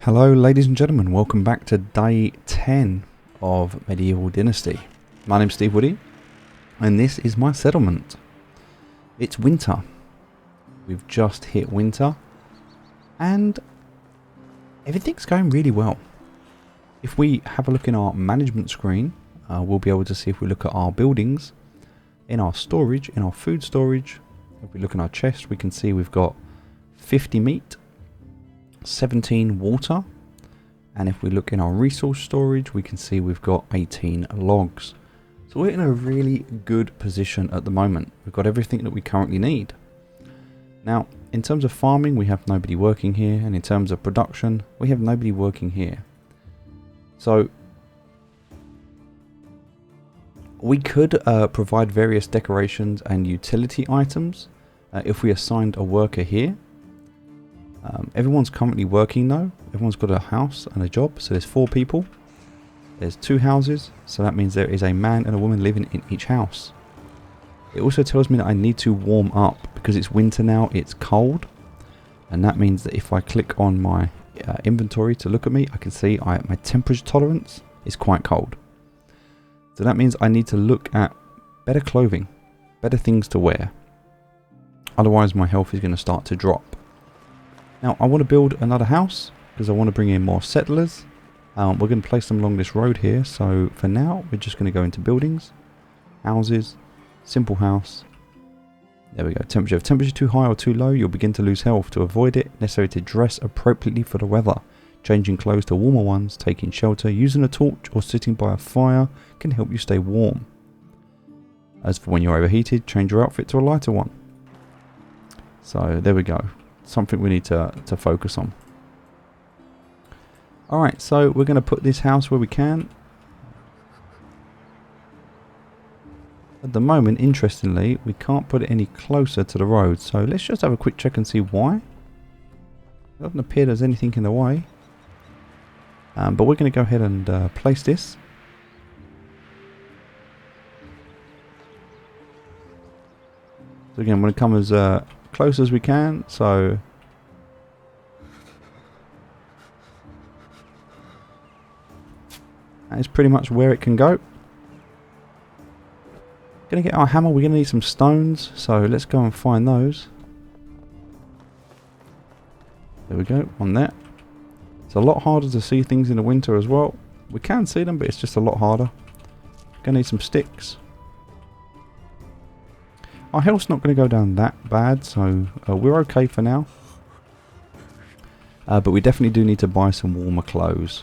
Hello ladies and gentlemen, welcome back to day 10 of Medieval Dynasty. My name's Steve Woody and this is my settlement. It's winter. We've just hit winter and everything's going really well. If we have a look in our management screen, we'll be able to see if we look at our buildings, in our storage, in our food storage. If we look in our chest, we can see we've got 50 meat, 17 water, and if we look in our resource storage we can see we've got 18 logs. So we're in a really good position at the moment. We've got everything that we currently need. Now in terms of farming we have nobody working here, and in terms of production we have nobody working here. So we could provide various decorations and utility items if we assigned a worker here. Everyone's currently working though. Everyone's got a house and a job, so there's 4 people. There's 2 houses, so that means there is a man and a woman living in each house. It also tells me that I need to warm up because it's winter now, it's cold, and that means that if I click on my inventory to look at me, I can see my temperature tolerance is quite cold. So that means I need to look at better clothing, better things to wear. Otherwise my health is going to start to drop. Now I want to build another house because I want to bring in more settlers. We're going to place them along this road here, so for now we're just going to go into buildings, houses, simple house. There we go. Temperature. If temperature too high or too low, you'll begin to lose health. To avoid it, necessary to dress appropriately for the weather. Changing clothes to warmer ones, taking shelter, using a torch or sitting by a fire can help you stay warm. As for when you're overheated, change your outfit to a lighter one. So there we go. Something we need to focus on. Alright, so we're going to put this house where we can. At the moment, interestingly, we can't put it any closer to the road, so let's just have a quick check and see why. It doesn't appear there's anything in the way. But we're going to go ahead and place this. So again, I'm going to come as close as we can, so that is pretty much where it can go. Gonna get our hammer. We're gonna need some stones, so let's go and find those. There we go, on there. It's a lot harder to see things in the winter as well. We can see them, but it's just a lot harder. Gonna need some sticks. Our health's not going to go down that bad, so we're okay for now. But we definitely do need to buy some warmer clothes.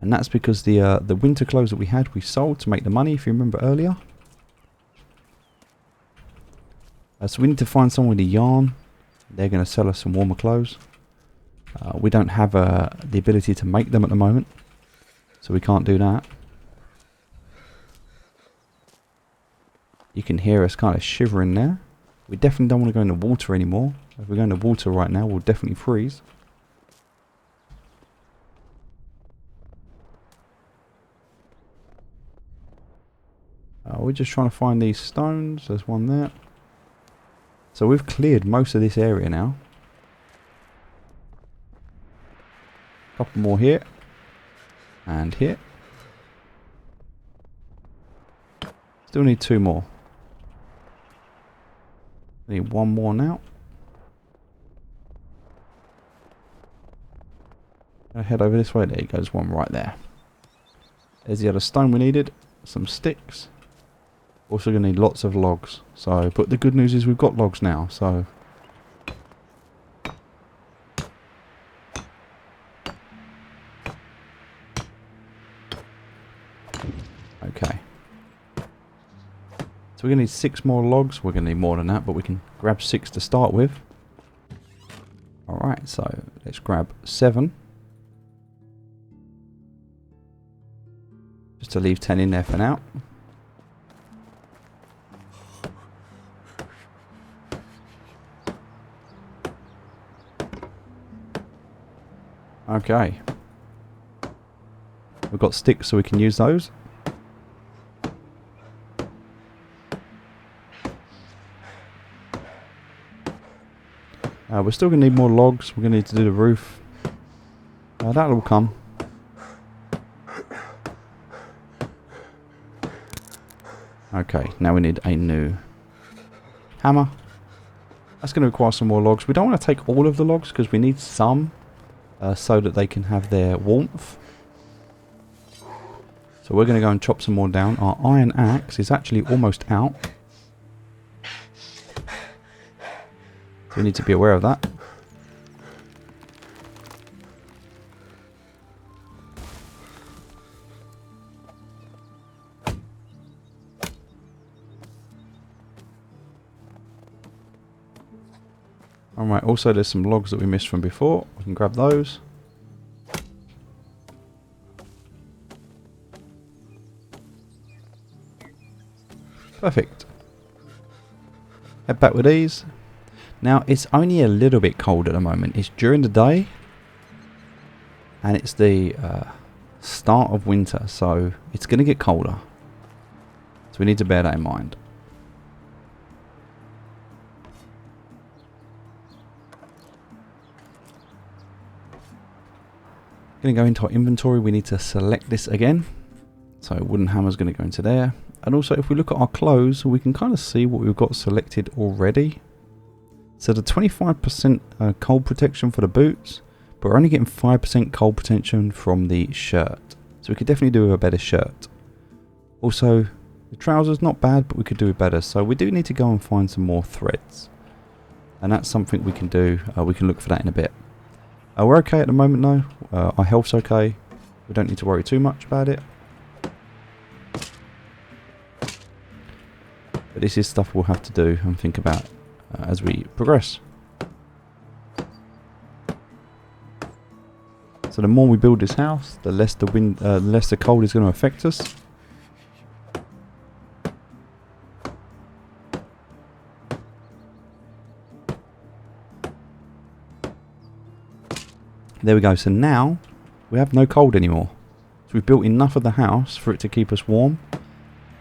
And that's because the winter clothes that we had, we sold to make the money, if you remember earlier. So we need to find someone with a yarn. They're going to sell us some warmer clothes. We don't have the ability to make them at the moment, so we can't do that. You can hear us kind of shivering there. We definitely don't want to go in the water anymore. If we go in the water right now, we'll definitely freeze. We're just trying to find these stones. There's one there. So we've cleared most of this area now. Couple more here and here. Still need 2 more. Need 1 more now. Gonna head over this way. There goes one right there. There's the other stone we needed. Some sticks. Also gonna need lots of logs. So, but the good news is we've got logs now. So. Okay. So we're going to need 6 more logs. We're going to need more than that, but we can grab 6 to start with. Alright, so let's grab 7. Just to leave 10 in there for now. Okay. We've got sticks so we can use those. We're still going to need more logs. We're going to need to do the roof. That'll all come. Okay, now we need a new hammer. That's going to require some more logs. We don't want to take all of the logs because we need some so that they can have their warmth. So we're going to go and chop some more down. Our iron axe is actually almost out. So we need to be aware of that. Alright, also there's some logs that we missed from before. We can grab those. Perfect. Head back with these. Now, it's only a little bit cold at the moment. It's during the day. And it's the start of winter. So, it's going to get colder. So, we need to bear that in mind. Going to go into our inventory. We need to select this again. So, wooden hammer's going to go into there. And also, if we look at our clothes, we can kind of see what we've got selected already. So the 25% cold protection for the boots, but we're only getting 5% cold protection from the shirt. So we could definitely do a better shirt. Also, the trousers, not bad, but we could do better. So we do need to go and find some more threads. And that's something we can do. We can look for that in a bit. We're okay at the moment though. Our health's okay. We don't need to worry too much about it. But this is stuff we'll have to do and think about as we progress. So the more we build this house, the less the wind, less the cold is going to affect us. There we go. So now we have no cold anymore. So we've built enough of the house for it to keep us warm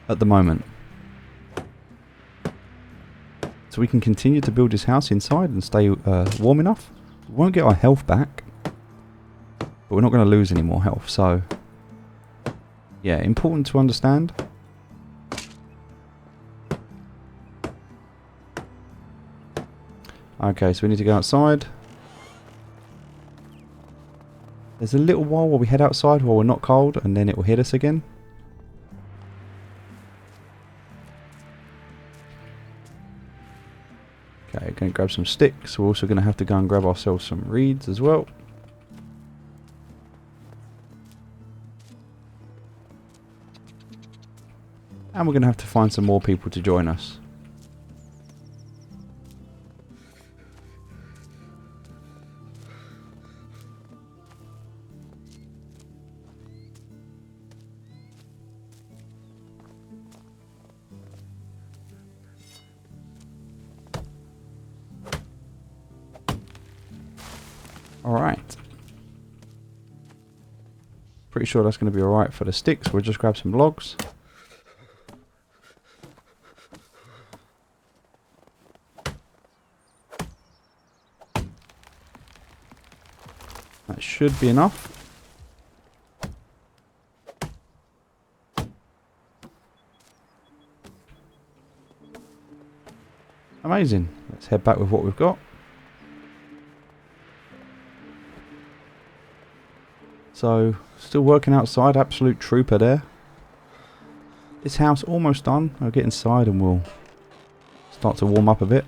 at the moment. So we can continue to build this house inside and stay warm enough. We won't get our health back, but we're not going to lose any more health. So, yeah, important to understand. Okay, so we need to go outside. There's a little while we head outside while we're not cold, and then it will hit us again. Okay, going to grab some sticks. We're also going to have to go and grab ourselves some reeds as well. And we're going to have to find some more people to join us. Alright. Pretty sure that's going to be alright for the sticks. We'll just grab some logs. That should be enough. Amazing. Let's head back with what we've got. So, still working outside, absolute trooper there. This house almost done. I'll get inside and we'll start to warm up a bit.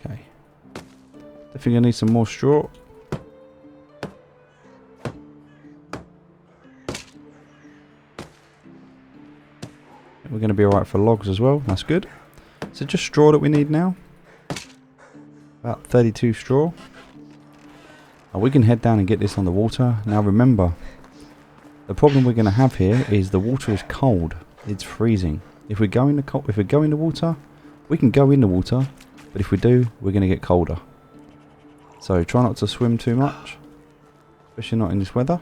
Okay. Definitely gonna need some more straw. We're gonna be alright for logs as well, that's good. So just straw that we need now. About 32 straw. We can head down and get this on the water. Now remember, the problem we're going to have here is the water is cold. It's freezing. If we go in the water, we can go in the water, but if we do, we're going to get colder. So try not to swim too much, especially not in this weather.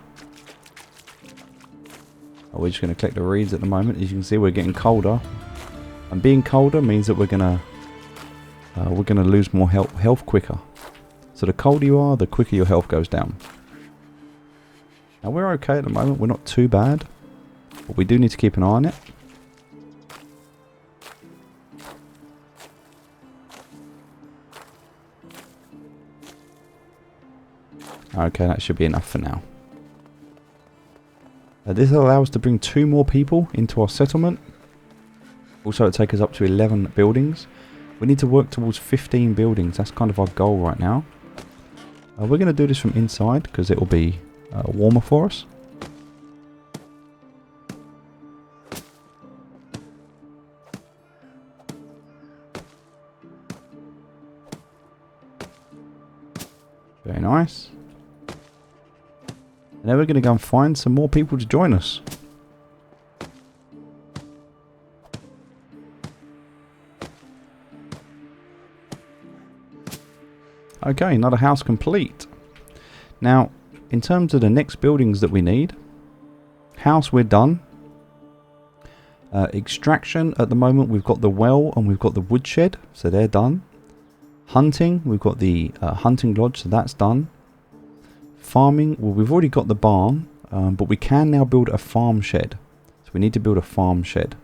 We're just going to collect the reeds at the moment. As you can see, we're getting colder. And being colder means that we're going to lose more health quicker. So the colder you are, the quicker your health goes down. Now we're okay at the moment. We're not too bad. But we do need to keep an eye on it. Okay, that should be enough for now. This allows us to bring 2 more people into our settlement. Also, it takes us up to 11 buildings. We need to work towards 15 buildings. That's kind of our goal right now. We're going to do this from inside because it will be warmer for us. Very nice. And then we're going to go and find some more people to join us. Okay, another house complete. Now, in terms of the next buildings that we need, house we're done. Extraction, at the moment we've got the well and we've got the woodshed, so they're done. Hunting, we've got the hunting lodge, so that's done. Farming, well, we've already got the barn, but we can now build a farm shed. So we need to build a farm shed.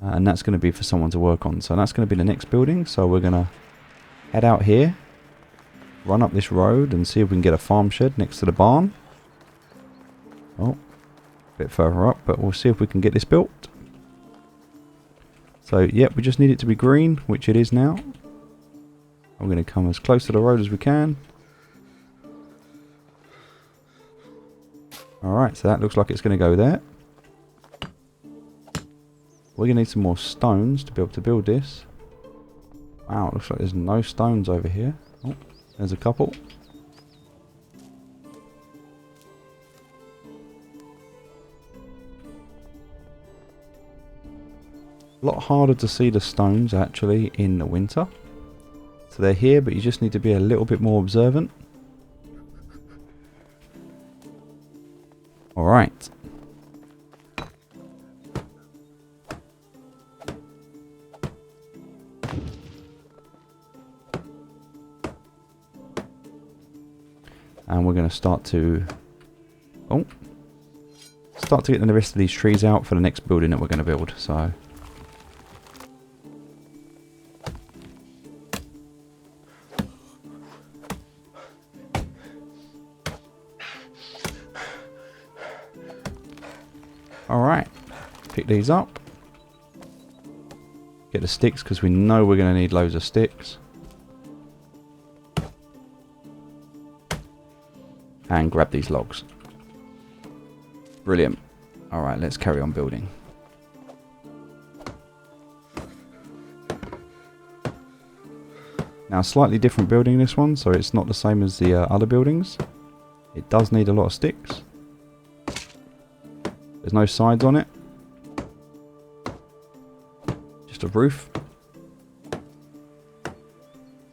And that's going to be for someone to work on. So that's going to be the next building. So we're going to head out here, run up this road and see if we can get a farm shed next to the barn. Oh, a bit further up, but we'll see if we can get this built. So, yep, we just need it to be green, which it is now. I'm going to come as close to the road as we can. Alright, so that looks like it's going to go there. We're going to need some more stones to be able to build this. Wow, it looks like there's no stones over here. Oh, there's a couple. A lot harder to see the stones actually in the winter. So they're here, but you just need to be a little bit more observant. Alright. And we're going to start to get the rest of these trees out for the next building that we're going to build. So alright, pick these up. Get the sticks because we know we're going to need loads of sticks. And grab these logs. Brilliant. Alright, let's carry on building. Now, slightly different building this one, so it's not the same as the other buildings. It does need a lot of sticks. There's no sides on it. Just a roof.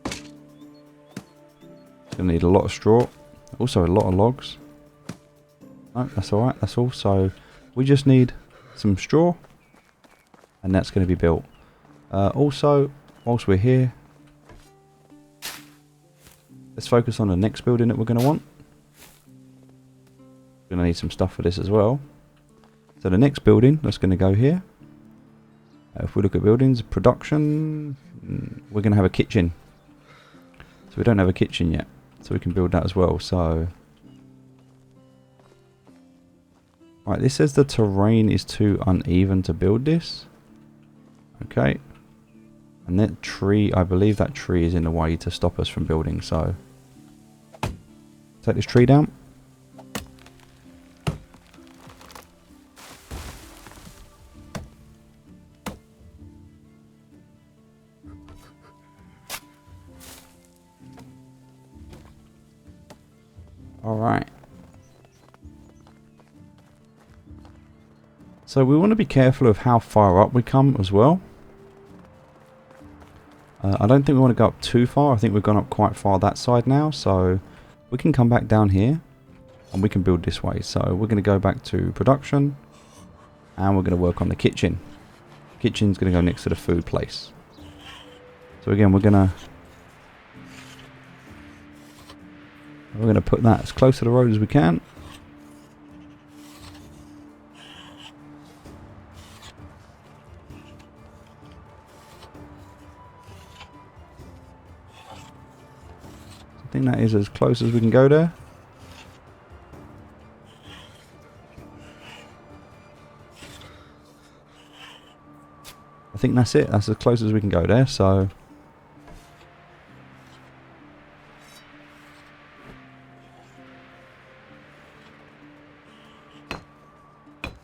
It's going to need a lot of straw. Also a lot of logs. No, that's alright, that's all. So we just need some straw. And that's going to be built. Also, whilst we're here, let's focus on the next building that we're going to want. We're going to need some stuff for this as well. So the next building that's going to go here. If we look at buildings, production, we're going to have a kitchen. So we don't have a kitchen yet. So we can build that as well. So, right, this says the terrain is too uneven to build this. Okay. And that tree, I believe that tree is in the way to stop us from building. So, take this tree down. Alright. So we want to be careful of how far up we come as well. I don't think we want to go up too far. I think we've gone up quite far that side now. So we can come back down here and we can build this way. So we're going to go back to production. And we're going to work on the kitchen. Kitchen's going to go next to the food place. So again, we're going to put that as close to the road as we can. I think that is as close as we can go there. I think that's it. That's as close as we can go there. So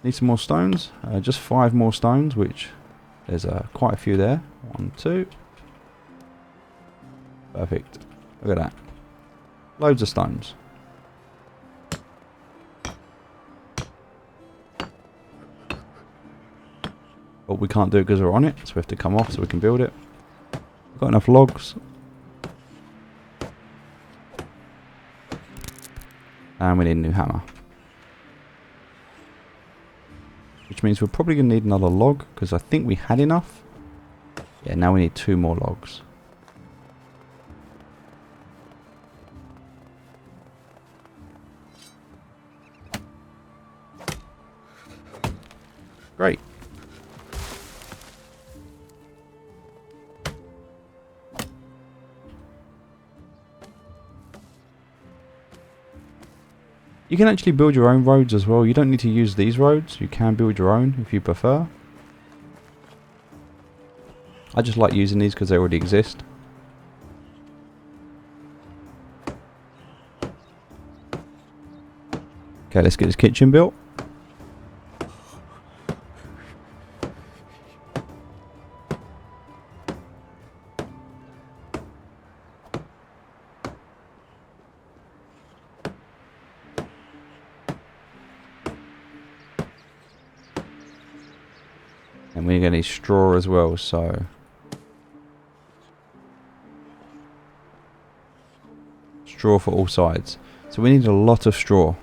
need some more stones. Just 5 more stones, which there's quite a few there. 1, 2. Perfect. Look at that. Loads of stones. But we can't do it because we're on it, so we have to come off so we can build it. We've got enough logs. And we need a new hammer. Which means we're probably going to need another log, because I think we had enough. Yeah, now we need 2 more logs. Great. You can actually build your own roads as well. You don't need to use these roads. You can build your own if you prefer. I just like using these because they already exist. Okay, let's get this kitchen built. And we're going to need straw as well, so straw for all sides. So we need a lot of straw.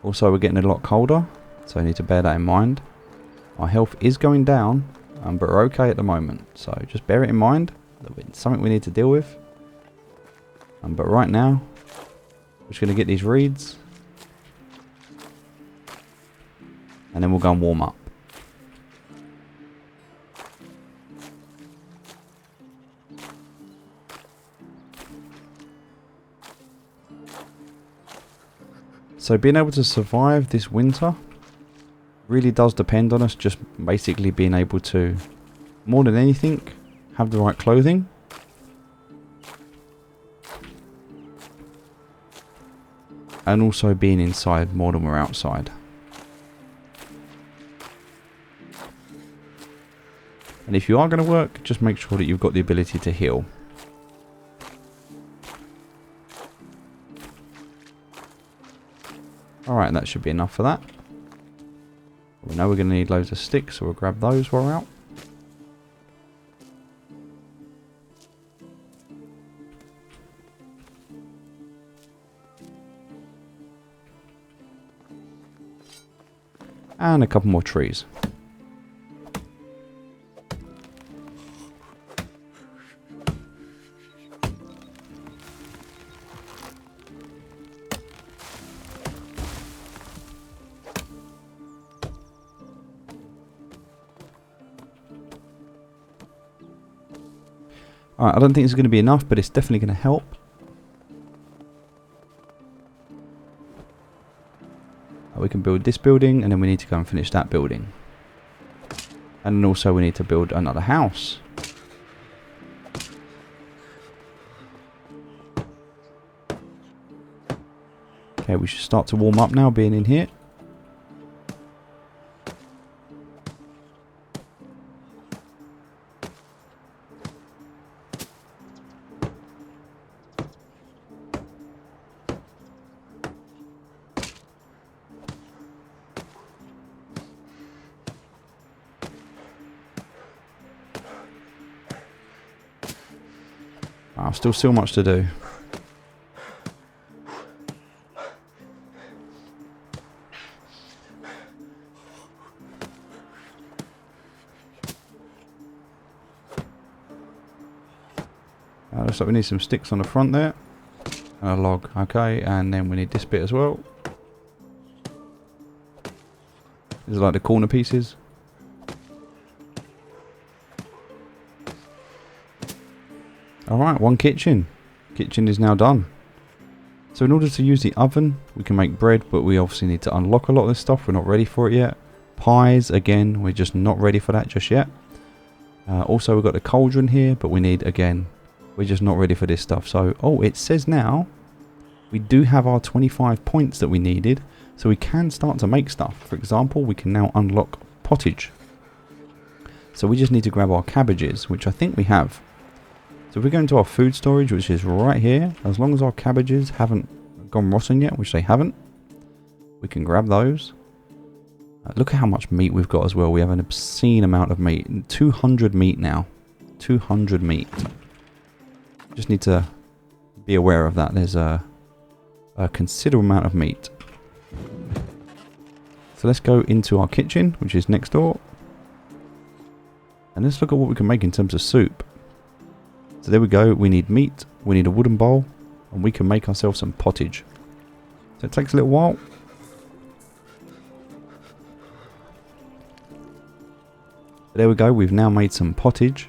Also, we're getting a lot colder, so we need to bear that in mind. Our health is going down, but we're okay at the moment. So just bear it in mind. It's something we need to deal with. But right now, we're just going to get these reeds. And then we'll go and warm up. So being able to survive this winter really does depend on us just basically being able to, more than anything, have the right clothing. And also being inside more than we're outside. And if you are going to work, just make sure that you've got the ability to heal. Alright, that should be enough for that. We know we're going to need loads of sticks, so we'll grab those while we're out. And a couple more trees. Alright, I don't think it's going to be enough, but it's definitely going to help. We can build this building, and then we need to go and finish that building. And then also we need to build another house. Okay, we should start to warm up now, being in here. Still so much to do. looks like we need some sticks on the front there. And a log. Okay, and then we need this bit as well. These are like the corner pieces. Alright, one kitchen. Kitchen is now done. So in order to use the oven, we can make bread, but we obviously need to unlock a lot of this stuff. We're not ready for it yet. Pies, again, we're just not ready for that just yet. Also, we've got the cauldron here, but we need, again, we're just not ready for this stuff. So, oh, it says now we do have our 25 points that we needed, so we can start to make stuff. For example, we can now unlock potage. So we just need to grab our cabbages, which I think we have. So if we go into our food storage, which is right here, as long as our cabbages haven't gone rotten yet, which they haven't, we can grab those. Look at how much meat we've got as well. We have an obscene amount of meat. 200 meat now. 200 meat. Just need to be aware of that. There's a considerable amount of meat. So let's go into our kitchen, which is next door. And let's look at what we can make in terms of soup. So there we go. We need meat. We need a wooden bowl. And we can make ourselves some potage. So it takes a little while. There we go, we've now made some potage.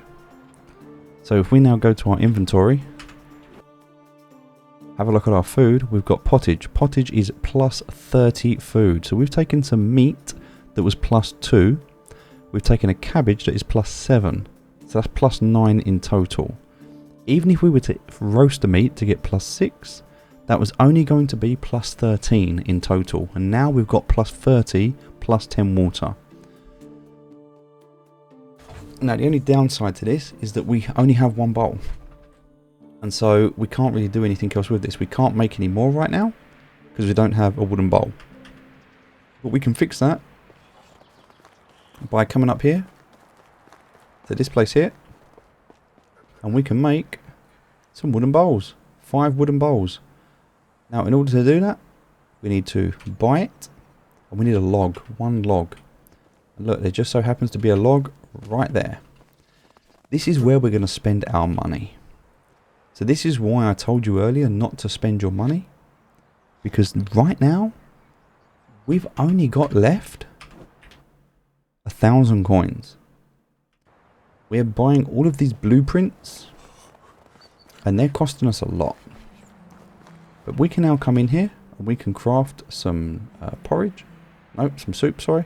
So if we now go to our inventory, have a look at our food, we've got potage. Potage is plus 30 food. So we've taken some meat that was plus 2. We've taken a cabbage that is plus 7. So that's plus 9 in total. Even if we were to roast the meat to get plus 6, that was only going to be plus 13 in total. And now we've got plus 30 plus 10 water. Now the only downside to this is that we only have one bowl. And so we can't really do anything else with this. We can't make any more right now because we don't have a wooden bowl. But we can fix that by coming up here to this place here. And we can make some wooden bowls. 5 wooden bowls. Now in order to do that, we need to buy it. And we need a log. 1 log. And look, there just so happens to be a log right there. This is where we're going to spend our money. So this is why I told you earlier not to spend your money. Because right now, we've only got left 1,000 coins. We're buying all of these blueprints. And they're costing us a lot. But we can now come in here and we can craft some porridge. No, some soup, sorry.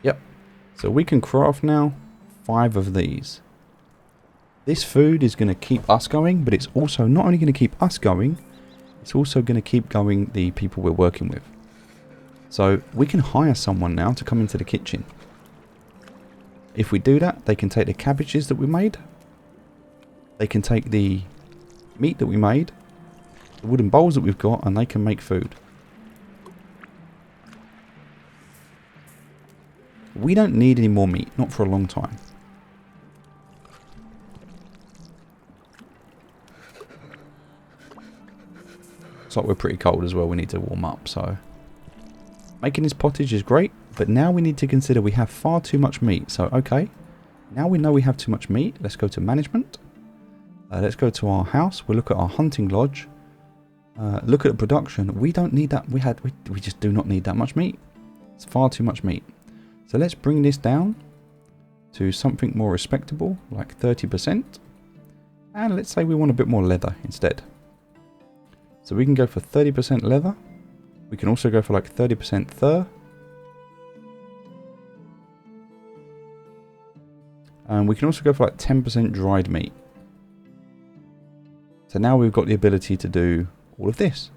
Yep. So we can craft now 5 of these. This food is going to keep us going, but it's also not only going to keep us going, it's also going to keep going the people we're working with. So we can hire someone now to come into the kitchen. If we do that, they can take the cabbages that we made. They can take the meat that we made, the wooden bowls that we've got, and they can make food. We don't need any more meat, not for a long time. It's like we're pretty cold as well, we need to warm up, so. Making this potage is great, but now we need to consider we have far too much meat. So, okay, now we know we have too much meat. Let's go to management. Let's go to our house. We'll look at our hunting lodge. Look at the production. We don't need that. We just do not need that much meat. It's far too much meat. So let's bring this down to something more respectable, like 30%. And let's say we want a bit more leather instead. So we can go for 30% leather. We can also go for like 30% fur. And we can also go for like 10% dried meat. So now we've got the ability to do all of this.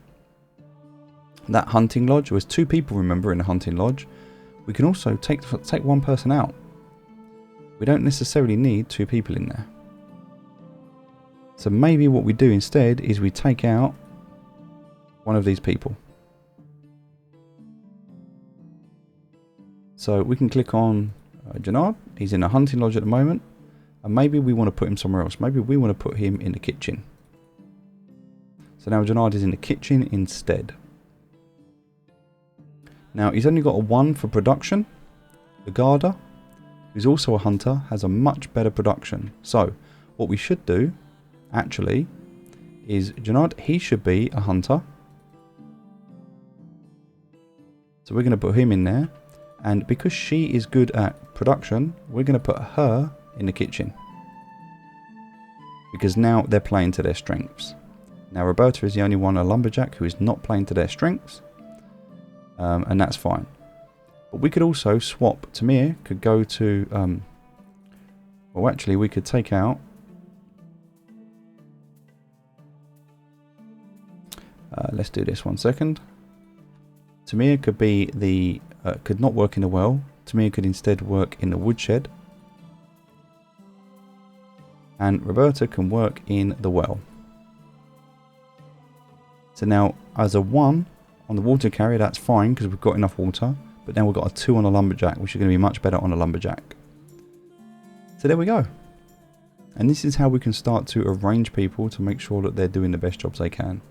That hunting lodge, there was 2 people, remember, in the hunting lodge. We can also take 1 person out. We don't necessarily need 2 people in there. So maybe what we do instead is we take out one of these people. So we can click on Janard. He's in a hunting lodge at the moment. And maybe we want to put him somewhere else. Maybe we want to put him in the kitchen. So now Janard is in the kitchen instead. Now he's only got a 1 for production. The garter. who's also a hunter, has a much better production. So what we should do, actually, is Janad, he should be a hunter. So we're going to put him in there. And because she is good at production, we're going to put her in the kitchen. Because now they're playing to their strengths. Now Roberta is the only one, a lumberjack, who is not playing to their strengths. And that's fine. But we could also swap. Tamir could go to... well, actually, we could take out... let's do this 1 second. Tamir could be the... could not work in the well. Tamir could instead work in the woodshed. And Roberta can work in the well. So now, as a 1 on the water carrier, that's fine because we've got enough water. But now we've got a 2 on a lumberjack, which is going to be much better on a lumberjack. So there we go. And this is how we can start to arrange people to make sure that they're doing the best jobs they can.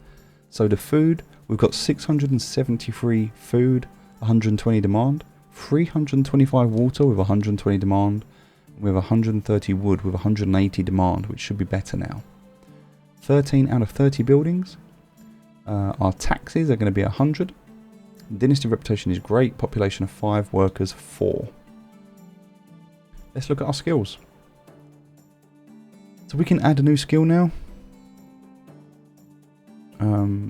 So the food, we've got 673 food, 120 demand, 325 water with 120 demand, we have 130 wood with 180 demand, which should be better now. 13 out of 30 buildings. Our taxes are going to be 100. Dynasty reputation is great. Population of 5, workers 4. Let's look at our skills. So we can add a new skill now.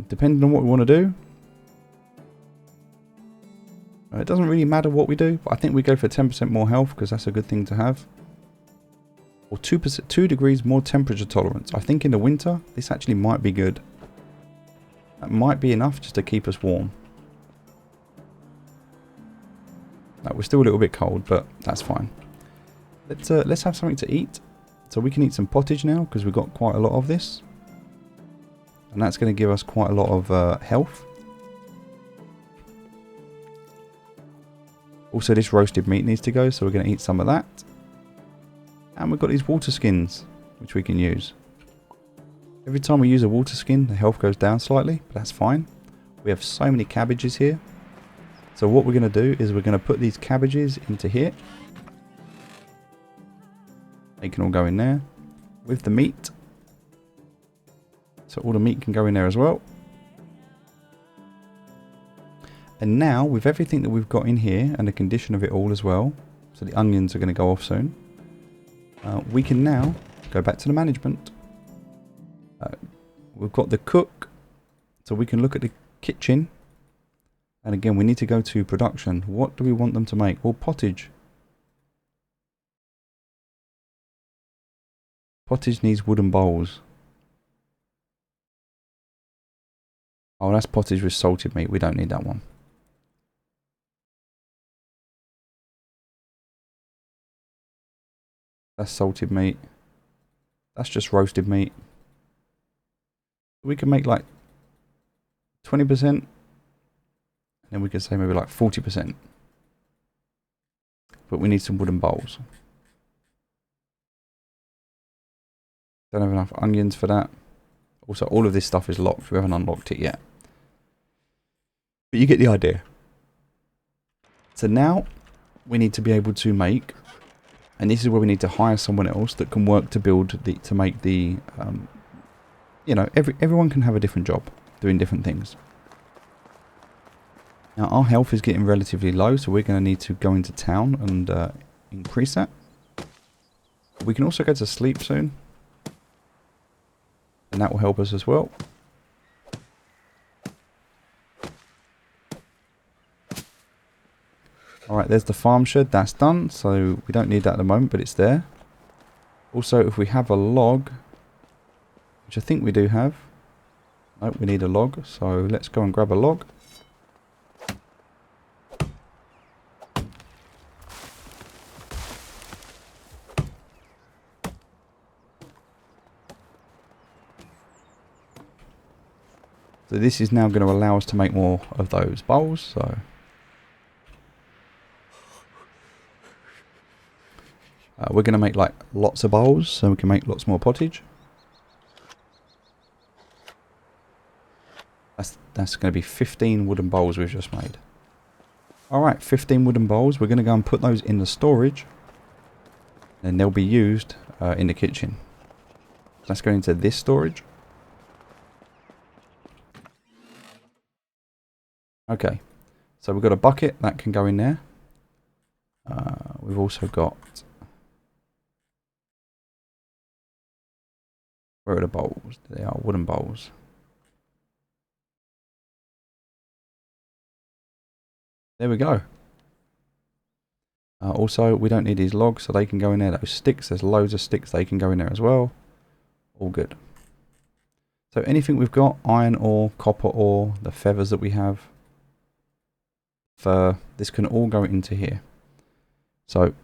Depending on what we want to do. It doesn't really matter what we do, but I think we go for 10% more health because that's a good thing to have. Or 2 degrees more temperature tolerance. I think in the winter, this actually might be good. That might be enough just to keep us warm. No, we're still a little bit cold, but that's fine. Let's have something to eat. So we can eat some potage now because we've got quite a lot of this. And that's going to give us quite a lot of health. Also, this roasted meat needs to go, so we're going to eat some of that. And we've got these water skins, which we can use. Every time we use a water skin, the health goes down slightly, but that's fine. We have so many cabbages here. So what we're going to do is we're going to put these cabbages into here. They can all go in there with the meat. So all the meat can go in there as well. And now, with everything that we've got in here, and the condition of it all as well, so the onions are going to go off soon, we can now go back to the management. We've got the cook, so we can look at the kitchen. And again, we need to go to production. What do we want them to make? Well, potage. Potage needs wooden bowls. Oh, that's potage with salted meat. We don't need that one. That's salted meat. That's just roasted meat. We can make like 20%. And then we can say maybe like 40%. But we need some wooden bowls. Don't have enough onions for that. Also, all of this stuff is locked. We haven't unlocked it yet. But you get the idea. So now we need to be able to make, and this is where we need to hire someone else that can work to build to make the, you know, everyone can have a different job doing different things. Now our health is getting relatively low, so we're going to need to go into town and increase that. We can also go to sleep soon. And that will help us as well. Alright, there's the farm shed. That's done. So we don't need that at the moment, but it's there. Also, if we have a log, which I think we do have. Nope, we need a log. So let's go and grab a log. So this is now going to allow us to make more of those bowls. So we're going to make like lots of bowls so we can make lots more potage. That's going to be 15 wooden bowls we've just made. Alright, 15 wooden bowls. We're going to go and put those in the storage. and they'll be used in the kitchen. Let's go into this storage. Okay, so we've got a bucket that can go in there. We've also got... Where are the bowls? They are wooden bowls. There we go. Also, we don't need these logs, so they can go in there. Those sticks, there's loads of sticks, they can go in there as well. All good. So anything we've got, iron ore, copper ore, the feathers that we have, fur, this can all go into here. So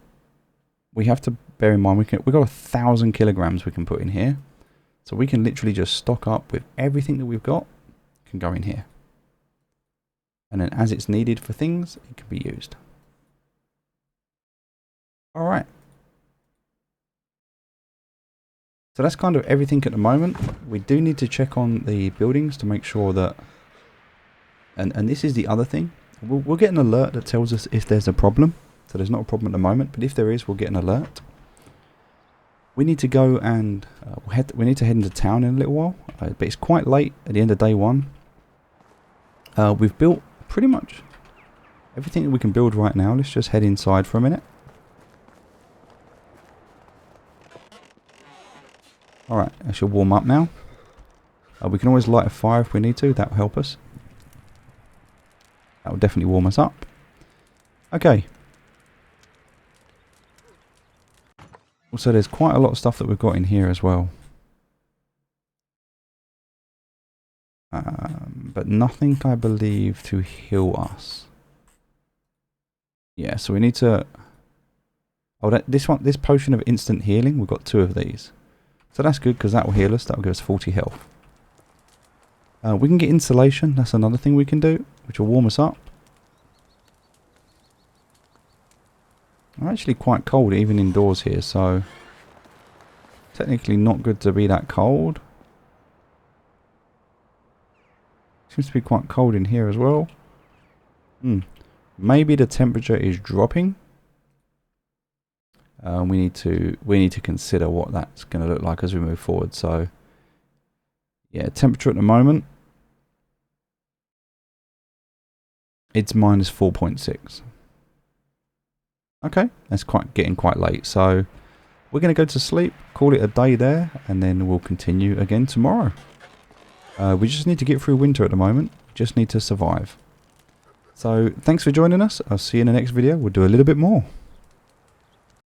we have to bear in mind, we've got 1,000 kilograms we can put in here. So we can literally just stock up with everything that we've got, can go in here. And then as it's needed for things, it can be used. Alright. So that's kind of everything at the moment. We do need to check on the buildings to make sure that... And this is the other thing. We'll get an alert that tells us if there's a problem. So there's not a problem at the moment, but if there is, we'll get an alert. We need to go and... we need to head into town in a little while. But it's quite late at the end of day one. We've built pretty much everything that we can build right now. Let's just head inside for a minute. Alright, I should warm up now. We can always light a fire if we need to. That will help us. That will definitely warm us up. Okay. Also, there's quite a lot of stuff that we've got in here as well. But nothing, I believe, to heal us. Yeah, so we need to... Oh, this potion of instant healing, we've got 2 of these. So that's good, because that will heal us. That will give us 40 health. We can get insulation. That's another thing we can do, which will warm us up. I'm actually quite cold, even indoors here, so... Technically not good to be that cold. Seems to be quite cold in here as well. Maybe the temperature is dropping. We need to consider what that's going to look like as we move forward. So, yeah, temperature at the moment, it's minus 4.6. Okay, that's getting quite late. So we're going to go to sleep, call it a day there, and then we'll continue again tomorrow. We just need to get through winter at the moment. Just need to survive. So thanks for joining us. I'll see you in the next video. We'll do a little bit more.